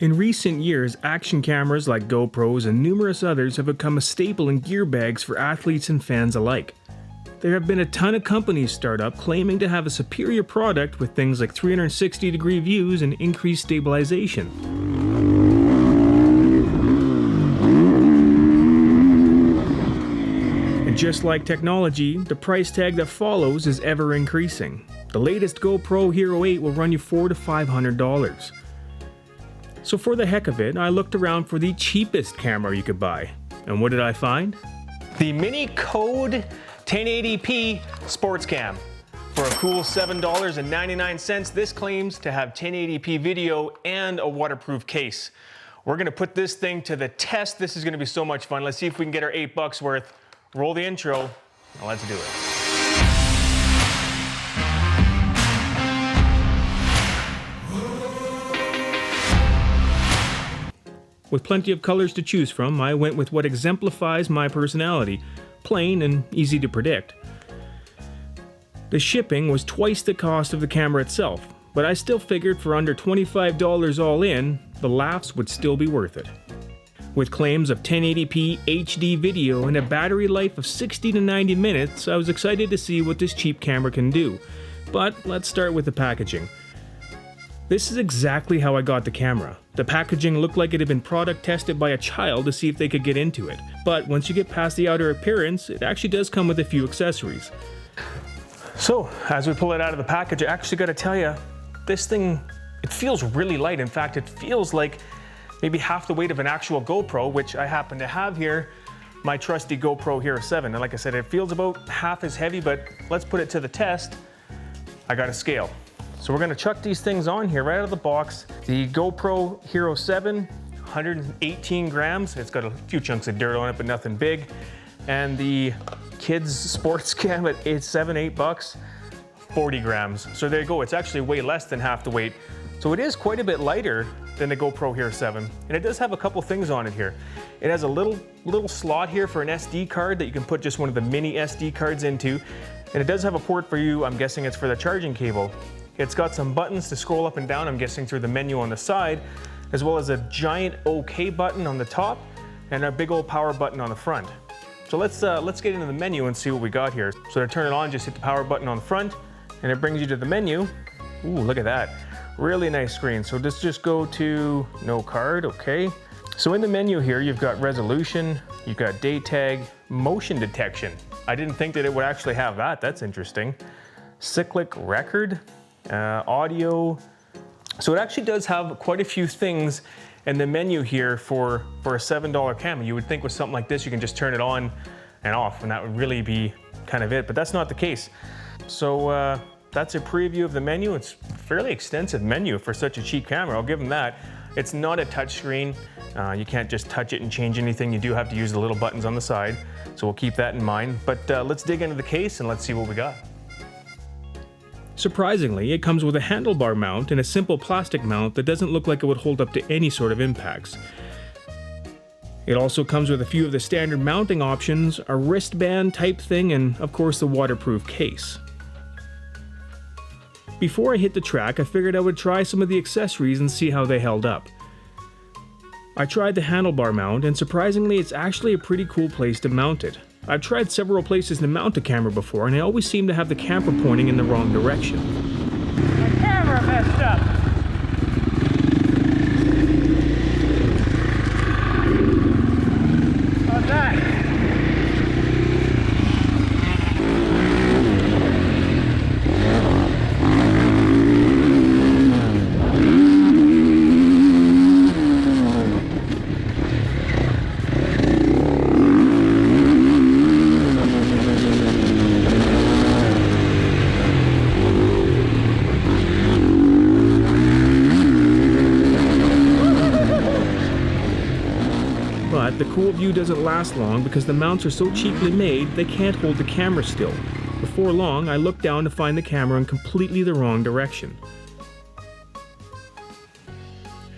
In recent years, action cameras like GoPros and numerous others have become a staple in gear bags for athletes and fans alike. There have been a ton of companies start up claiming to have a superior product with things like 360-degree views and increased stabilization. And just like technology, the price tag that follows is ever increasing. The latest GoPro Hero 8 will run you $400 to $500. So for the heck of it, I looked around for the cheapest camera you could buy. And what did I find? The Mini Code 1080p Sports Cam. For a cool $7.99, this claims to have 1080p video and a waterproof case. We're gonna put this thing to the test. This is gonna be so much fun. Let's see if we can get our $8 worth. Roll the intro, and let's do it. With plenty of colors to choose from, I went with what exemplifies my personality, plain and easy to predict. The shipping was twice the cost of the camera itself, but I still figured for under $25 all in, the laughs would still be worth it. With claims of 1080p HD video and a battery life of 60 to 90 minutes, I was excited to see what this cheap camera can do. But let's start with the packaging. This is exactly how I got the camera. The packaging looked like it had been product tested by a child to see if they could get into it. But once you get past the outer appearance, it actually does come with a few accessories. So, as we pull it out of the package, I actually gotta tell you, this thing, it feels really light. In fact, it feels like maybe half the weight of an actual GoPro, which I happen to have here, my trusty GoPro Hero 7. And like I said, it feels about half as heavy, but let's put it to the test. I got a scale. So we're gonna chuck these things on here right out of the box. The GoPro Hero 7, 118 grams. It's got a few chunks of dirt on it, but nothing big. And the kids sports cam at $8, 40 grams. So there you go, it's actually way less than half the weight. So it is quite a bit lighter than the GoPro Hero 7. And it does have a couple things on it here. It has a little slot here for an SD card that you can put just one of the mini SD cards into. And it does have a port for you, I'm guessing it's for the charging cable. It's got some buttons to scroll up and down, I'm guessing through the menu on the side, as well as a giant OK button on the top and a big old power button on the front. So let's get into the menu and see what we got here. So to turn it on, just hit the power button on the front and it brings you to the menu. Ooh, look at that. Really nice screen. So let's just go to no card, okay. So in the menu here, you've got resolution, you've got date tag, motion detection. I didn't think that it would actually have that, that's interesting. Cyclic record. Audio. So it actually does have quite a few things in the menu here for a $7 camera. You would think with something like this, you can just turn it on and off and that would really be kind of it, but that's not the case. So that's a preview of the menu. It's a fairly extensive menu for such a cheap camera, I'll give them that. It's not a touchscreen. You can't just touch it and change anything. You do have to use the little buttons on the side. So we'll keep that in mind, but let's dig into the case and let's see what we got. Surprisingly, it comes with a handlebar mount and a simple plastic mount that doesn't look like it would hold up to any sort of impacts. It also comes with a few of the standard mounting options, a wristband type thing, and of course the waterproof case. Before I hit the track, I figured I would try some of the accessories and see how they held up. I tried the handlebar mount, and surprisingly it's actually a pretty cool place to mount it. I've tried several places to mount a camera before, and I always seem to have the camera pointing in the wrong direction. My camera messed up! How's that? But the cool view doesn't last long because the mounts are so cheaply made they can't hold the camera still. Before long, I looked down to find the camera in completely the wrong direction.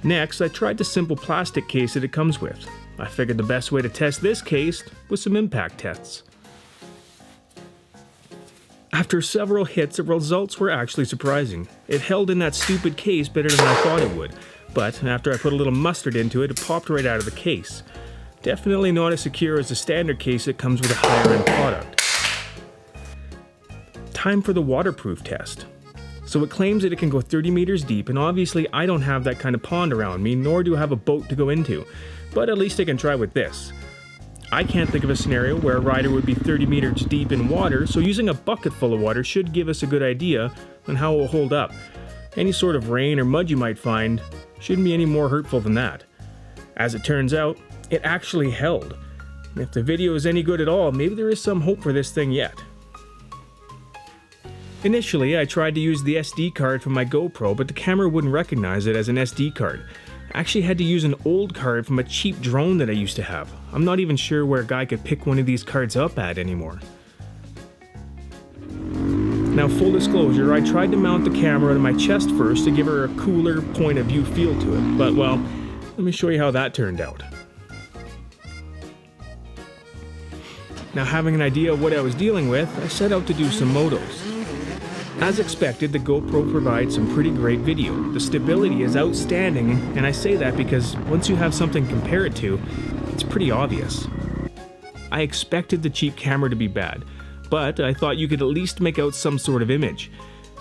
Next, I tried the simple plastic case that it comes with. I figured the best way to test this case was some impact tests. After several hits, the results were actually surprising. It held in that stupid case better than I thought it would. but after I put a little mustard into it, it popped right out of the case. Definitely not as secure as the standard case that comes with a higher end product. Time for the waterproof test. So it claims that it can go 30 meters deep, and obviously I don't have that kind of pond around me, nor do I have a boat to go into, but at least I can try with this. I can't think of a scenario where a rider would be 30 meters deep in water, so using a bucket full of water should give us a good idea on how it will hold up. Any sort of rain or mud you might find shouldn't be any more hurtful than that. As it turns out, it actually held. If the video is any good at all, maybe there is some hope for this thing yet. Initially, I tried to use the SD card from my GoPro, but the camera wouldn't recognize it as an SD card. I actually had to use an old card from a cheap drone that I used to have. I'm not even sure where a guy could pick one of these cards up at anymore. Now, full disclosure, I tried to mount the camera to my chest first to give her a cooler point of view feel to it, but well, let me show you how that turned out. Now, having an idea of what I was dealing with, I set out to do some motos. As expected, the GoPro provides some pretty great video. The stability is outstanding, and I say that because once you have something to compare it to, it's pretty obvious. I expected the cheap camera to be bad, but I thought you could at least make out some sort of image.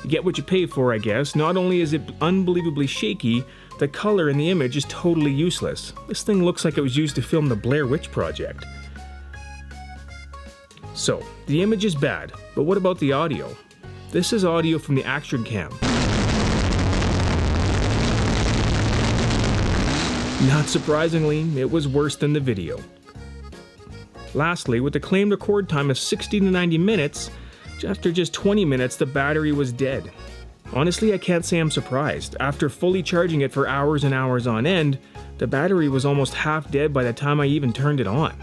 You get what you pay for, I guess. Not only is it unbelievably shaky, the color in the image is totally useless. This thing looks like it was used to film the Blair Witch Project. So, the image is bad, but what about the audio? This is audio from the action cam. Not surprisingly, it was worse than the video. Lastly, with the claimed record time of 60 to 90 minutes, after just 20 minutes the battery was dead. Honestly, I can't say I'm surprised. After fully charging it for hours and hours on end, the battery was almost half dead by the time I even turned it on.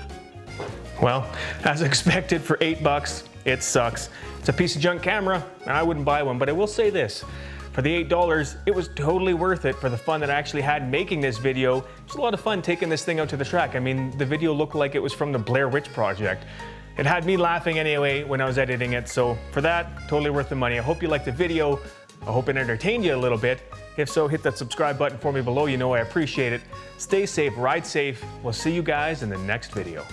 Well, as expected, for $8, it sucks. It's a piece of junk camera, and I wouldn't buy one, but I will say this. For the $8, it was totally worth it for the fun that I actually had making this video. It was a lot of fun taking this thing out to the track. I mean, the video looked like it was from the Blair Witch Project. It had me laughing anyway when I was editing it, so for that, totally worth the money. I hope you liked the video. I hope it entertained you a little bit. If so, hit that subscribe button for me below. You know I appreciate it. Stay safe, ride safe. We'll see you guys in the next video.